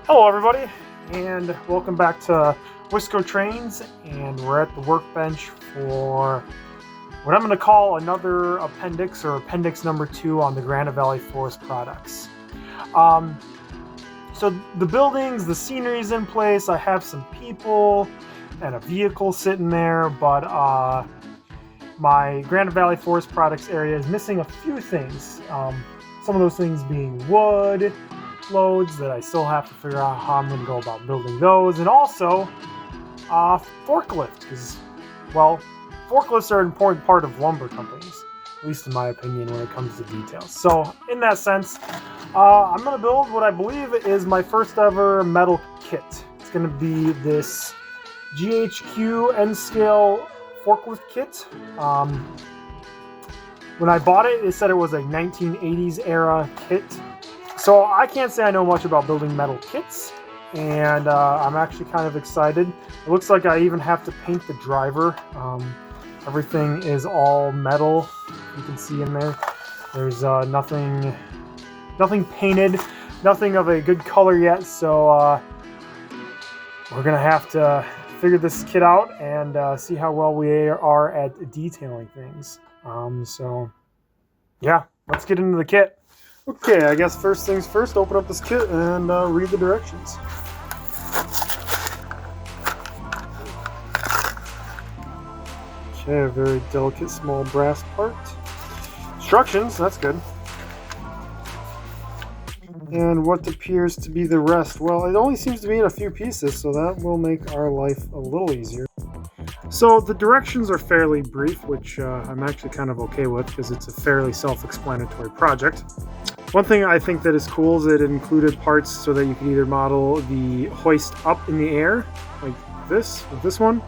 Hello everybody, and welcome back to WiscoTrains, and we're at the workbench for what I'm going to call another appendix, or appendix number 2 on the Granite Valley Forest products. So the buildings, the scenery is in place, I have some people and a vehicle sitting there, but my Granite Valley Forest products area is missing a few things. Some of those things being wood, loads that I still have to figure out how I'm going to go about building those, and also forklift, because, well, forklifts are an important part of lumber companies, at least in my opinion when it comes to details. So in that sense, I'm going to build what I believe is my first ever metal kit. It's going to be this GHQ N-scale forklift kit. When I bought it, it said it was a 1980s era kit. So I can't say I know much about building metal kits, and I'm actually kind of excited. It looks like I even have to paint the driver. Everything is all metal, you can see in there. There's nothing painted, nothing of a good color yet, so we're gonna have to figure this kit out and see how well we are at detailing things. So yeah, let's get into the kit. Okay, I guess first things first, open up this kit and read the directions. Okay, a very delicate small brass part. Instructions, that's good. And what appears to be the rest? Well, it only seems to be in a few pieces, so that will make our life a little easier. So the directions are fairly brief, which I'm actually kind of okay with because it's a fairly self-explanatory project. One thing I think that is cool is that it included parts so that you could either model the hoist up in the air, like this, with this one,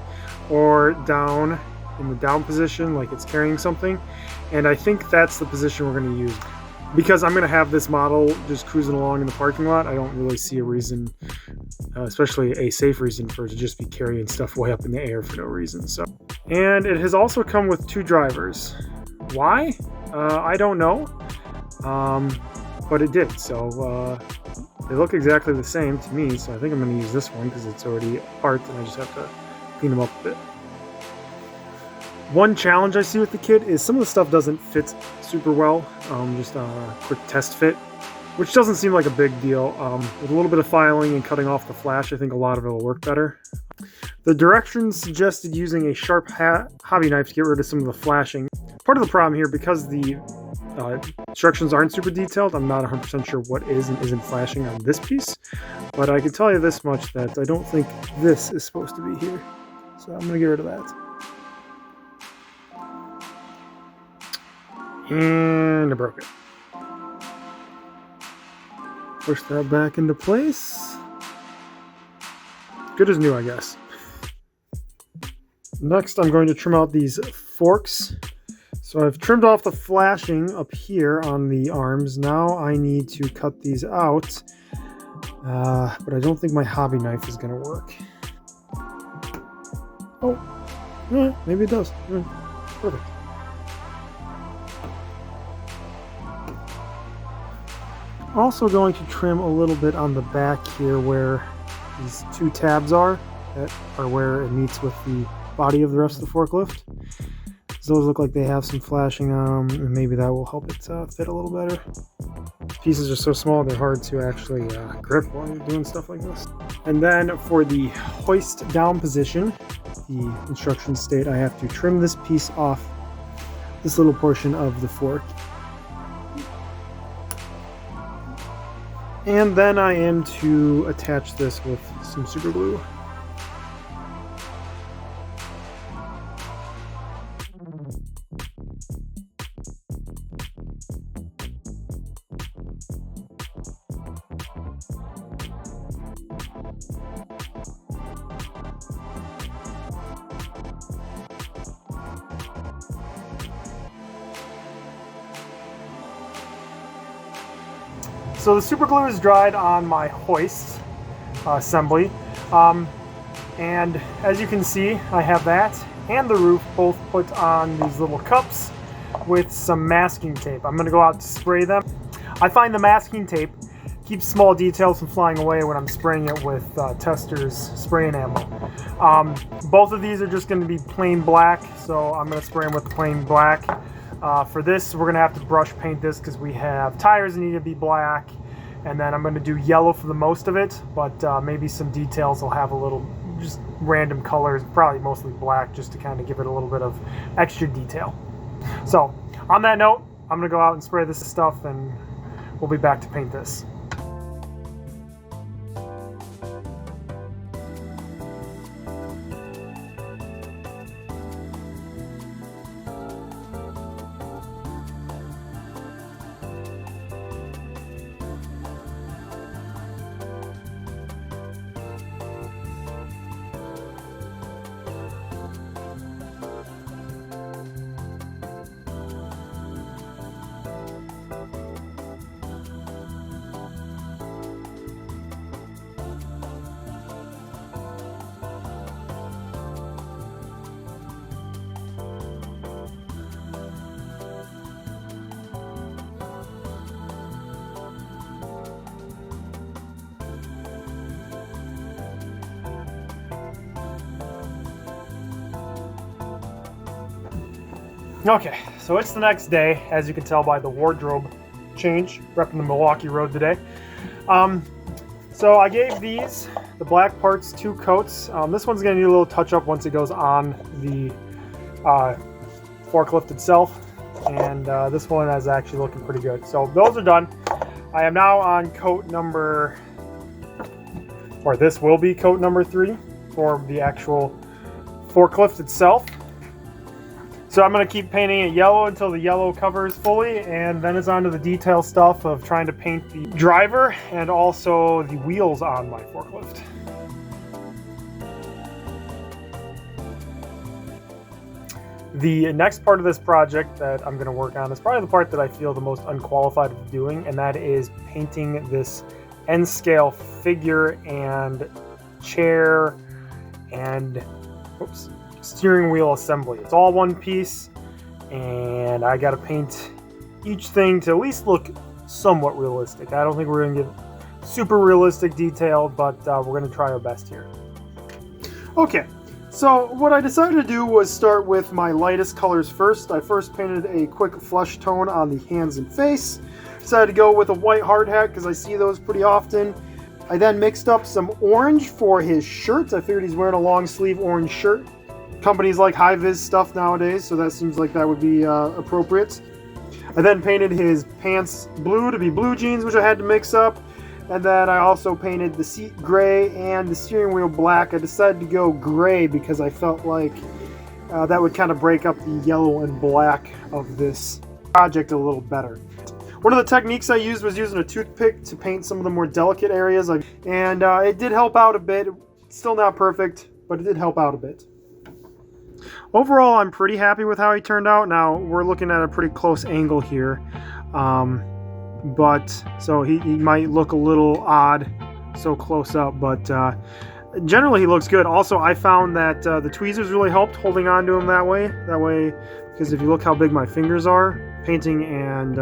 or down in the down position, like it's carrying something. And I think that's the position we're going to use. Because I'm going to have this model just cruising along in the parking lot, I don't really see a reason, especially a safe reason, for it to just be carrying stuff way up in the air for no reason. So, and it has also come with 2 drivers. Why? I don't know. But it did, so they look exactly the same to me, so I think I'm going to use this one because it's already apart and I just have to clean them up a bit. One challenge I see with the kit is some of the stuff doesn't fit super well, just a quick test fit, which doesn't seem like a big deal. With a little bit of filing and cutting off the flash, I think a lot of it will work better. The directions suggested using a sharp hobby knife to get rid of some of the flashing. Part of the problem here, because the instructions aren't super detailed, I'm not 100% sure what is and isn't flashing on this piece, but I can tell you this much, that I don't think this is supposed to be here. So I'm going to get rid of that. And I broke it. Push that back into place. Good as new, I guess. Next, I'm going to trim out these forks. So I've trimmed off the flashing up here on the arms. Now I need to cut these out, but I don't think my hobby knife is going to work. Oh, maybe it does. Perfect. Also going to trim a little bit on the back here where these 2 tabs are, that are where it meets with the body of the rest of the forklift. Those look like they have some flashing on them, and maybe that will help it fit a little better. Pieces are so small they're hard to actually grip while you're doing stuff like this. And then for the hoist down position, the instructions state I have to trim this piece off this little portion of the fork. And then I am to attach this with some super glue. So the super glue is dried on my hoist assembly, and as you can see, I have that and the roof both put on these little cups with some masking tape. I'm going to go out to spray them. I find the masking tape keeps small details from flying away when I'm spraying it with Tester's spraying ammo. Both of these are just going to be plain black, so I'm going to spray them with plain black. For this, we're going to have to brush paint this because we have tires that need to be black, and then I'm going to do yellow for the most of it, but maybe some details will have a little, just random colors, probably mostly black, just to kind of give it a little bit of extra detail. So, on that note, I'm going to go out and spray this stuff, and we'll be back to paint this. Okay, so it's the next day, as you can tell by the wardrobe change, repping the Milwaukee Road today. So I gave these, the black parts, 2 coats. This one's going to need a little touch-up once it goes on the forklift itself, and this one is actually looking pretty good. So those are done. I am now on coat number, or this will be coat number 3 for the actual forklift itself. So I'm going to keep painting it yellow until the yellow covers fully, and then it's on to the detail stuff of trying to paint the driver and also the wheels on my forklift. The next part of this project that I'm going to work on is probably the part that I feel the most unqualified of doing, and that is painting this N-scale figure and chair and steering wheel assembly. It's all one piece, and I got to paint each thing to at least look somewhat realistic. I don't think we're going to get super realistic detail, but we're going to try our best here. Okay, so what I decided to do was start with my lightest colors first. I first painted a quick flesh tone on the hands and face. Decided to go with a white hard hat because I see those pretty often. I then mixed up some orange for his shirt. I figured he's wearing a long sleeve orange shirt. Companies like high-vis stuff nowadays, so that seems like that would be appropriate. I then painted his pants blue to be blue jeans, which I had to mix up. And then I also painted the seat gray and the steering wheel black. I decided to go gray because I felt like that would kind of break up the yellow and black of this project a little better. One of the techniques I used was using a toothpick to paint some of the more delicate areas, and it did help out a bit. It's still not perfect, but it did help out a bit. Overall, I'm pretty happy with how he turned out. Now, we're looking at a pretty close angle here. So he might look a little odd so close up, but generally he looks good. Also, I found that the tweezers really helped holding on to him that way. Because if you look how big my fingers are, painting and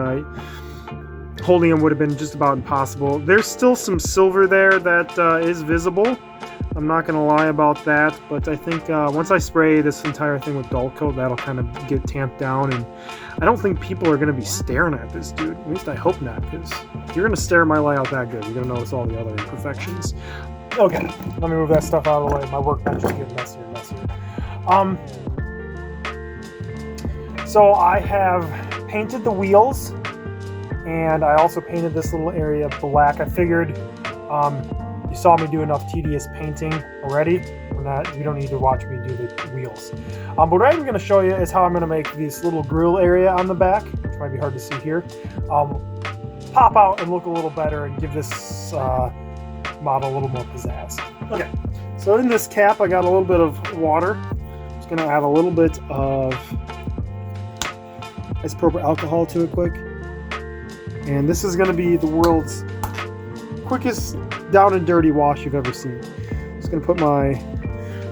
holding him would have been just about impossible. There's still some silver there that is visible. I'm not going to lie about that, but I think once I spray this entire thing with dull coat, that'll kind of get tamped down, and I don't think people are going to be staring at this dude. At least I hope not, because if you're going to stare at my layout that good, you're going to notice all the other imperfections. Okay, let me move that stuff out of the way. My workbench is getting messier and messier. So I have painted the wheels, and I also painted this little area black. I figured you saw me do enough tedious painting already. You don't need to watch me do the wheels. But what I'm going to show you is how I'm going to make this little grill area on the back, which might be hard to see here, pop out and look a little better and give this model a little more pizzazz. Okay, so in this cap I got a little bit of water. I'm just going to add a little bit of isopropyl alcohol to it quick. And this is going to be the world's quickest down and dirty wash you've ever seen. Just going to put my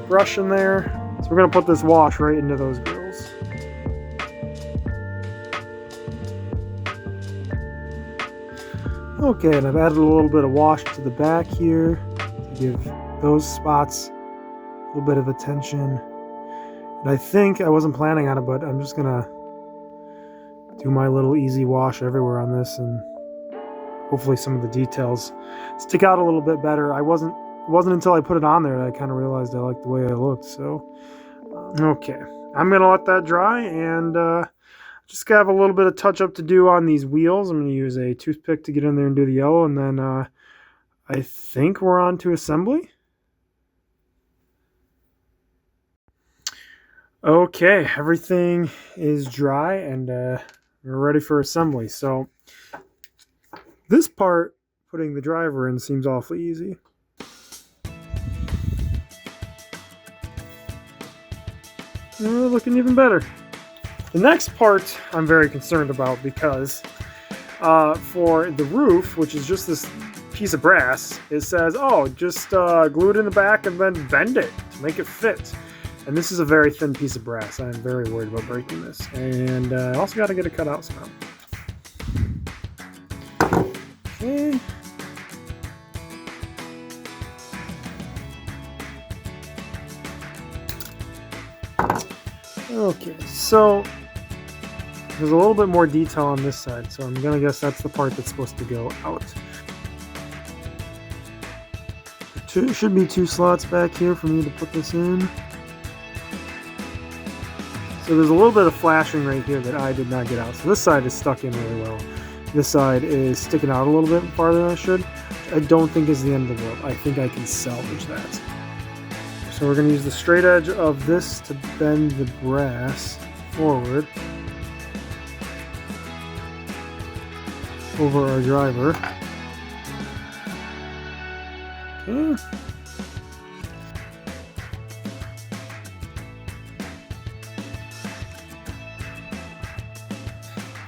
brush in there. So we're going to put this wash right into those grills. Okay, and I've added a little bit of wash to the back here to give those spots a little bit of attention. And I think, I wasn't planning on it, but I'm just gonna do my little easy wash everywhere on this, and hopefully some of the details stick out a little bit better. It wasn't until I put it on there that I kind of realized I liked the way it looked. So, okay, I'm gonna let that dry, and just have a little bit of touch up to do on these wheels. I'm gonna use a toothpick to get in there and do the yellow, and then I think we're on to assembly. Okay, everything is dry, and we're ready for assembly. So this part, putting the driver in, seems awfully easy. Looking even better. The next part I'm very concerned about, because for the roof, which is just this piece of brass, it says, oh, just glue it in the back and then bend it to make it fit. And this is a very thin piece of brass. I'm very worried about breaking this. And I also got to get it cut out somehow. Okay. Okay, so there's a little bit more detail on this side, so I'm gonna guess that's the part that's supposed to go out. There should be 2 slots back here for me to put this in. So there's a little bit of flashing right here that I did not get out. So this side is stuck in really well. This side is sticking out a little bit farther than I should. I don't think is the end of the world. I think I can salvage that. So we're going to use the straight edge of this to bend the brass forward over our driver. Okay.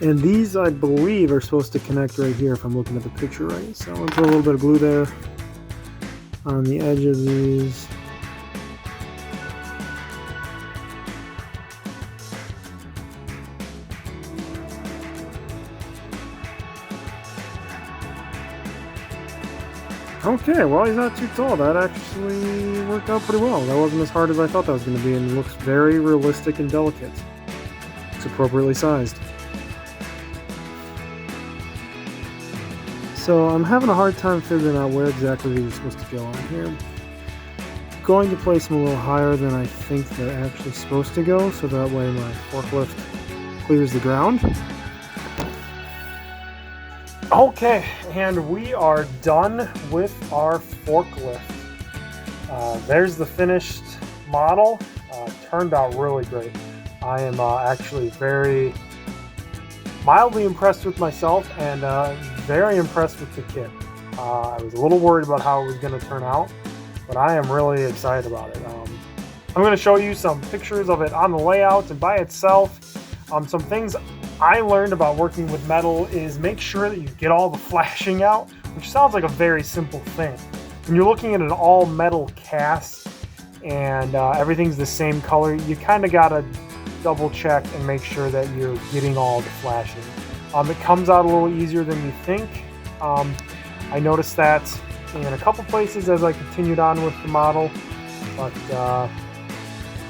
And these, I believe, are supposed to connect right here if I'm looking at the picture right. So I'm going to put a little bit of glue there on the edge of these. Okay, well, he's not too tall. That actually worked out pretty well. That wasn't as hard as I thought that was going to be, and it looks very realistic and delicate. It's appropriately sized. So I'm having a hard time figuring out where exactly these are supposed to go on here. I'm going to place them a little higher than I think they're actually supposed to go, so that way my forklift clears the ground. Okay, and we are done with our forklift. There's the finished model. Turned out really great. I am actually very mildly impressed with myself, and very impressed with the kit. I was a little worried about how it was going to turn out, but I am really excited about it. I'm going to show you some pictures of it on the layout and by itself. Some things I learned about working with metal is make sure that you get all the flashing out, which sounds like a very simple thing. When you're looking at an all metal cast and everything's the same color, you kind of got to double check and make sure that you're getting all the flashing. It comes out a little easier than you think. I noticed that in a couple places as I continued on with the model, but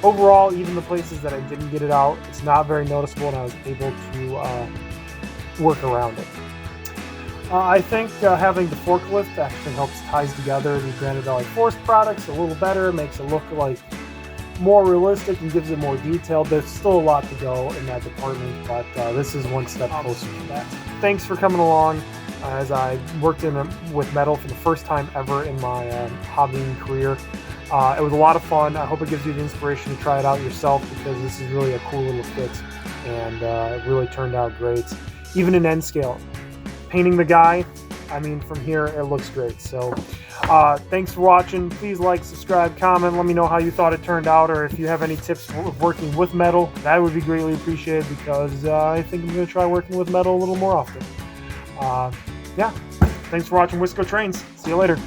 overall, even the places that I didn't get it out, it's not very noticeable, and I was able to work around it. I think having the forklift actually ties together the Granite Valley Forest products a little better, makes it look like more realistic and gives it more detail. There's still a lot to go in that department, but this is one step closer to that. Thanks for coming along as I worked with metal for the first time ever in my hobbying career. It was a lot of fun. I hope it gives you the inspiration to try it out yourself, because this is really a cool little kit, and it really turned out great. Even in N scale. Painting the guy, I mean, from here it looks great. So thanks for watching. Please like, subscribe, comment. Let me know how you thought it turned out, or if you have any tips of working with metal. That would be greatly appreciated, because I think I'm going to try working with metal a little more often. Yeah, thanks for watching WiscoTrains. See you later.